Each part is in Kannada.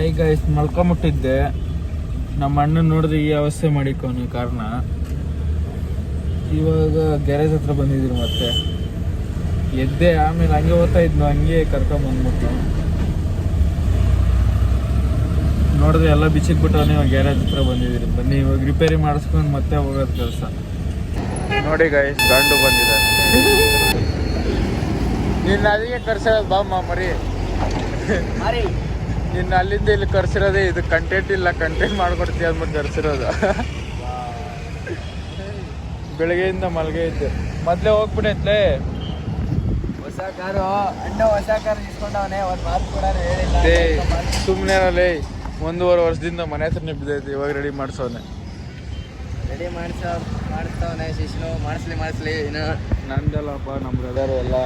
ಈಗ ಇಷ್ಟು ಮಲ್ಕೊಂಬಿಟ್ಟಿದ್ದೆ. ನಮ್ಮ ಅಣ್ಣ ನೋಡಿದ್ರೆ ಈ ಅವಸ್ಥೆ ಮಾಡಿಕೋನು ಕಾರಣ. ಇವಾಗ ಗ್ಯಾರೇಜ್ ಹತ್ರ ಬಂದಿದ್ರು ಮತ್ತೆ ಎದ್ದೆ. ಆಮೇಲೆ ಹಂಗೆ ಓದ್ತಾ ಇದ್ನು, ಹಂಗೆ ಕರ್ಕೊಂಬಂದ್ಬಿಟ್ಟು ನೋಡಿದ್ರೆ ಎಲ್ಲ ಬಿಚ್ಚಿಟ್ಬಿಟ್ಟು ಇವಾಗ ಗ್ಯಾರೇಜ್ ಹತ್ರ ಬಂದಿದ್ದೀರಿ. ಬನ್ನಿ ಇವಾಗ ರಿಪೇರಿ ಮಾಡಿಸ್ಕೊಂಡು ಮತ್ತೆ ಹೋಗೋದು ಕೆಲಸ. ನೋಡಿ ಗೈಸ್, ಗಂಡು ಬಂದಿದೆ. ನಿನ್ನ ಅಲ್ಲಿಗೆ ಕರ್ಸಿರೋದು ಬಾಮ್ಮ ಮರಿ. ನಿನ್ನ ಅಲ್ಲಿಂದ ಇಲ್ಲಿ ಕರ್ಸಿರೋದೇ ಇದು. ಕಂಟೆಂಟ್ ಇಲ್ಲ, ಕಂಟೆಂಟ್ ಮಾಡ್ಕೊಡ್ತೀವಿ ಅಂದ್ಬಿಟ್ಟು ಕರ್ಸಿರೋದು. ಬೆಳಗ್ಗೆಯಿಂದ ಮಲ್ಗೆ ಇದ್ದೆ. ಮೊದಲೇ ಹೋಗ್ಬಿಟ್ಟೈತ್ಲೆ ಹೊಸ ಕಾರು. ಅಣ್ಣ ಹೊಸ ಕಾರು ಇಸ್ಕೊಂಡವನೇ, ಒಂದು ಮಾತು ಕೂಡ ಹೇಳಿಲ್ಲ. ಸುಮ್ಮನೆ 1.5 ವರ್ಷದಿಂದ ಮನೆ ಹತ್ರನೇ ಬಿದ್ದೈತಿ. ಇವಾಗ ರೆಡಿ ಮಾಡಿಸೋನೆ. ರೆಡಿ ಮಾಡಿಸ್ತವನೆ ಶಿಷ್ಣು. ಮಾಡಿಸ್ಲಿ ಇನ್ನು ನಂದಲ್ಲಪ್ಪ, ನಮ್ಮ ಬ್ರದರು ಎಲ್ಲ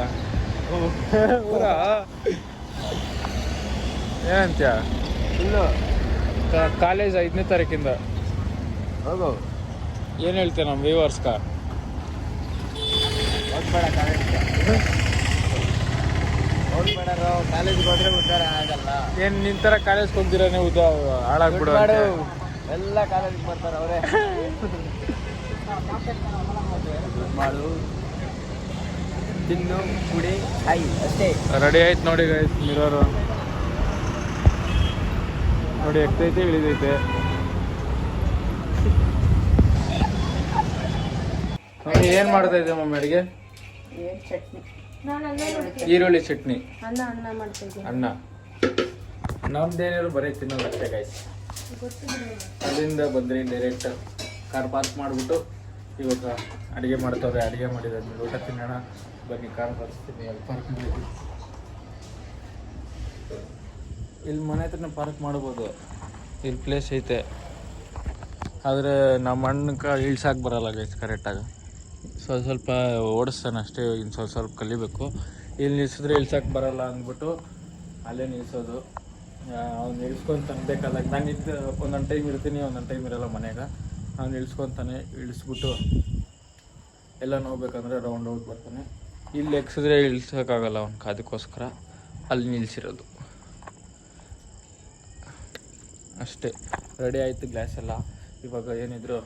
ಪೂರ ಏನಂತ್ಯ ಫುಲ್ಲು. ಕಾಲೇಜ್ 5ನೇ ತಾರೀಕಿಂದ ಹೋಗು. ಏನು ಹೇಳ್ತೀಯ ನಮ್ಮ ವ್ಯೂವರ್ಸ್ಕ? ಹೋಗ್ಬೇಡ ಕಾಲೇಜ್ಗೆ, ಹೋಗ್ಬೇಡರು. ಕಾಲೇಜ್ಗೆ ಹೋದ್ರೆ ಉದ್ಧಾರ ಆಗಲ್ಲ. ಏನು ನಿನ್ನ ಥರ ಕಾಲೇಜ್ಗೆ ಹೋಗ್ದಿರಾನೆ ಹಾಳಾಗ್ಬಿಡು. ಎಲ್ಲ ಕಾಲೇಜಿಗೆ ಬರ್ತಾರೆ ಅವರೇ. ಮಾಡು, ತಿನ್ನು, ಕುಡಿ, ಹಾಯ್ ಅಷ್ಟೇ. ರೆಡಿ ಆಯ್ತು ನೋಡಿ ಗೈಸ್. ಮಿರರು ನೋಡಿ, ಎಕ್ತೈತೆ ಇಳಿದೈತೆ. ಏನು ಮಾಡ್ತಾ ಇದ್ದೆ ಮಮ್ಮಿ ಅಡುಗೆ? ಈರುಳ್ಳಿ ಚಟ್ನಿ, ಅನ್ನ. ನಮ್ದೇನಾದ್ರು ಬರೀ ತಿನ್ನೋದು ಅಷ್ಟೇ ಗೈಸ್. ಅಲ್ಲಿಂದ ಬಂದ್ರಿ ಡೈರೆಕ್ಟ್ ಕಾರ್ ಪಾರ್ಕ್ ಮಾಡಿಬಿಟ್ಟು ಇವಾಗ ಅಡುಗೆ ಮಾಡ್ತವ್ರೆ. ಅಡುಗೆ ಮಾಡಿದಾದ್ಮೇಲೆ ಊಟ ತಿನ್ನೋಣ ಬನ್ನಿ. ಕಾರ್ ಬರ್ಸ್ತೀನಿ, ಅಲ್ಲಿ ಪಾರ್ಕ್ ಮಾಡಿದ್ವಿ. ಇಲ್ಲಿ ಮನೆ ಹತ್ರನೇ ಪಾರ್ಕ್ ಮಾಡ್ಬೋದು, ಇಲ್ಲಿ ಪ್ಲೇಸ್ ಐತೆ. ಆದರೆ ನಮ್ಮ ಅಣ್ಣಕ್ಕೆ ಇಳ್ಸಕ್ಕೆ ಬರೋಲ್ಲ ಗೈಸ್ ಕರೆಕ್ಟಾಗಿ. ಸ್ವಲ್ಪ ಓಡಿಸ್ತಾನೆ ಅಷ್ಟೇ. ಇನ್ನು ಸ್ವಲ್ಪ ಕಲಿಬೇಕು. ಇಲ್ಲಿ ನಿಲ್ಸಿದ್ರೆ ಇಳ್ಸಕ್ಕೆ ಬರೋಲ್ಲ ಅಂದ್ಬಿಟ್ಟು ಅಲ್ಲೇ ನಿಲ್ಸೋದು. ಅವ್ನು ಇಳಿಸ್ಕೊತಾನೆ ಬೇಕಾದಾಗ. ನಾನು ಒಂದೊಂದು ಟೈಮ್ ಇರ್ತೀನಿ, ಒಂದೊಂದು ಟೈಮ್ ಇರೋಲ್ಲ ಮನೆಗೆ. ಅವ್ನು ಇಳಿಸ್ಕೊತಾನೆ. ಇಳಿಸ್ಬಿಟ್ಟು ಎಲ್ಲ ನೋಡ್ಬೇಕಂದ್ರೆ ರೌಂಡ್ ಔಟ್ ಬರ್ತಾನೆ. ಇಲ್ಲಿ ಎಕ್ಸಿದ್ರೆ ಇಳಿಸೋಕ್ಕಾಗಲ್ಲ ಅವ್ನು, ಅದಕ್ಕೋಸ್ಕರ ಅಲ್ಲಿ ನಿಲ್ಸಿರೋದು ಅಷ್ಟೇ. ರೆಡಿ ಆಯಿತು ಗ್ಲಾಸ್ ಎಲ್ಲ. ಇವಾಗ ಏನಿದ್ರು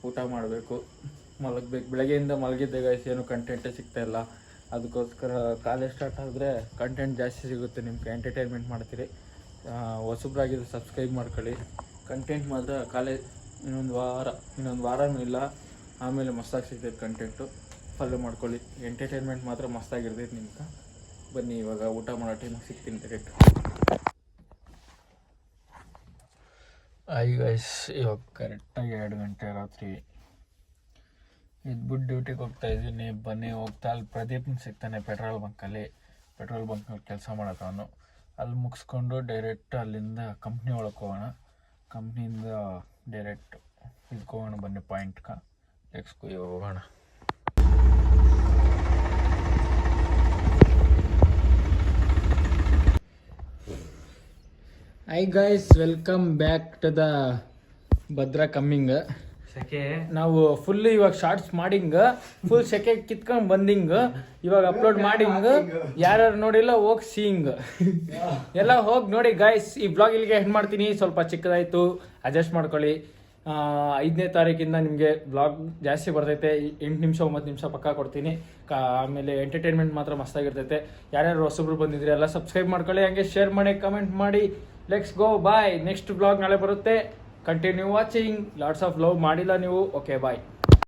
ಊಟ ಮಾಡಬೇಕು, ಮಲಗಬೇಕು. ಬೆಳಗ್ಗೆಯಿಂದ ಮಲಗಿದ್ದೆ ಗೈಸ್, ಏನು ಕಂಟೆಂಟೇ ಸಿಗ್ತಾಯಿಲ್ಲ. ಅದಕ್ಕೋಸ್ಕರ ಕಾಲೇಜ್ ಸ್ಟಾರ್ಟ್ ಆದರೆ ಕಂಟೆಂಟ್ ಜಾಸ್ತಿ ಸಿಗುತ್ತೆ, ನಿಮ್ಗೆ ಎಂಟರ್ಟೈನ್ಮೆಂಟ್ ಮಾಡ್ತೀರಿ. ಹೊಸಬ್ರಾಗಿದ್ದು ಸಬ್ಸ್ಕ್ರೈಬ್ ಮಾಡ್ಕೊಳ್ಳಿ. ಕಂಟೆಂಟ್ ಮಾತ್ರ ಕಾಲೇಜ್ ಇನ್ನೊಂದು ವಾರನೂ ಇಲ್ಲ, ಆಮೇಲೆ ಮಸ್ತಾಗಿ ಸಿಗ್ತೈತೆ ಕಂಟೆಂಟು. ಫಾಲೋ ಮಾಡ್ಕೊಳ್ಳಿ. ಎಂಟರ್ಟೈನ್ಮೆಂಟ್ ಮಾತ್ರ ಮಸ್ತಾಗಿರ್ತೈತೆ ನಿಮ್ಗೆ. ಬನ್ನಿ ಇವಾಗ ಊಟ ಮಾಡೋ ಟೈಮಿಗೆ ಸಿಗ್ತೀನಿ ಡೈರೆಕ್ಟ್. ಗೈಸ್, ಇವಾಗ ಕರೆಕ್ಟಾಗಿ 2 ಗಂಟೆ ರಾತ್ರಿ ಇದ್ಬಿಟ್ಟು ಡ್ಯೂಟಿಗೆ ಹೋಗ್ತಾಯಿದ್ದೀನಿ. ಬನ್ನಿ ಹೋಗ್ತಾ ಅಲ್ಲಿ ಪ್ರದೀಪ್ನ ಸಿಗ್ತಾನೆ ಪೆಟ್ರೋಲ್ ಬಂಕಲ್ಲಿ ಕೆಲಸ ಮಾಡೋದು ಅವನು. ಅಲ್ಲಿ ಮುಗಿಸ್ಕೊಂಡು ಡೈರೆಕ್ಟ್ ಅಲ್ಲಿಂದ ಕಂಪ್ನಿ ಒಳಗೆ ಹೋಗೋಣ. ಕಂಪ್ನಿಯಿಂದ ಡೈರೆಕ್ಟ್ ಇದಕ್ಕೆ ಹೋಗೋಣ. ಬನ್ನಿ ಪಾಯಿಂಟ್ಗೆ ಲೆಟ್ಸ್ ಹೋಗೋಣ. Hi guys, welcome back to the Bhadra coming. ನಾವು ಫುಲ್ ಇವಾಗ ಶಾರ್ಟ್ಸ್ ಮಾಡಿಂಗ್, ಫುಲ್ ಸೆಕೆ ಕಿತ್ಕೊಂಡ್ ಬಂದಿಂಗ್, ಇವಾಗ ಅಪ್ಲೋಡ್ ಮಾಡಿಂಗ್. ಯಾರು ನೋಡಿಲ್ಲ ಹೋಗಿ ಸೀಯಿಂಗ್ ಎಲ್ಲ ಹೋಗಿ ನೋಡಿ ಗೈಸ್. ಈ ಬ್ಲಾಗ್ ಇಲ್ಲಿಗೆ ಎಂಡ್ ಮಾಡ್ತೀನಿ. ಸ್ವಲ್ಪ ಚಿಕ್ಕದಾಯಿತು, ಅಡ್ಜಸ್ಟ್ ಮಾಡ್ಕೊಳ್ಳಿ. 5ನೇ ತಾರೀಕಿಂದ ನಿಮಗೆ ಬ್ಲಾಗ್ ಜಾಸ್ತಿ ಬರ್ತೈತೆ. 8 ನಿಮಿಷ 9 ನಿಮಿಷ ಪಕ್ಕ ಕೊಡ್ತೀನಿ. ಆಮೇಲೆ ಎಂಟರ್ಟೈನ್ಮೆಂಟ್ ಮಾತ್ರ ಮಸ್ತಾಗಿರ್ತೈತೆ. ಯಾರ್ಯಾರು ಹೊಸಬ್ರು ಬಂದಿದ್ರೆ ಎಲ್ಲ ಸಬ್ಸ್ಕ್ರೈಬ್ ಮಾಡ್ಕೊಳ್ಳಿ. ಹಂಗೆ ಶೇರ್ ಮಾಡಿ, ಕಮೆಂಟ್ ಮಾಡಿ. Let's go, bye. Next blog ನಾಳೆ ಬರುತ್ತೆ. Continue watching. Lots of love ಮಾಡಿಲ್ಲ ನೀವು. ಓಕೆ, ಬಾಯ್.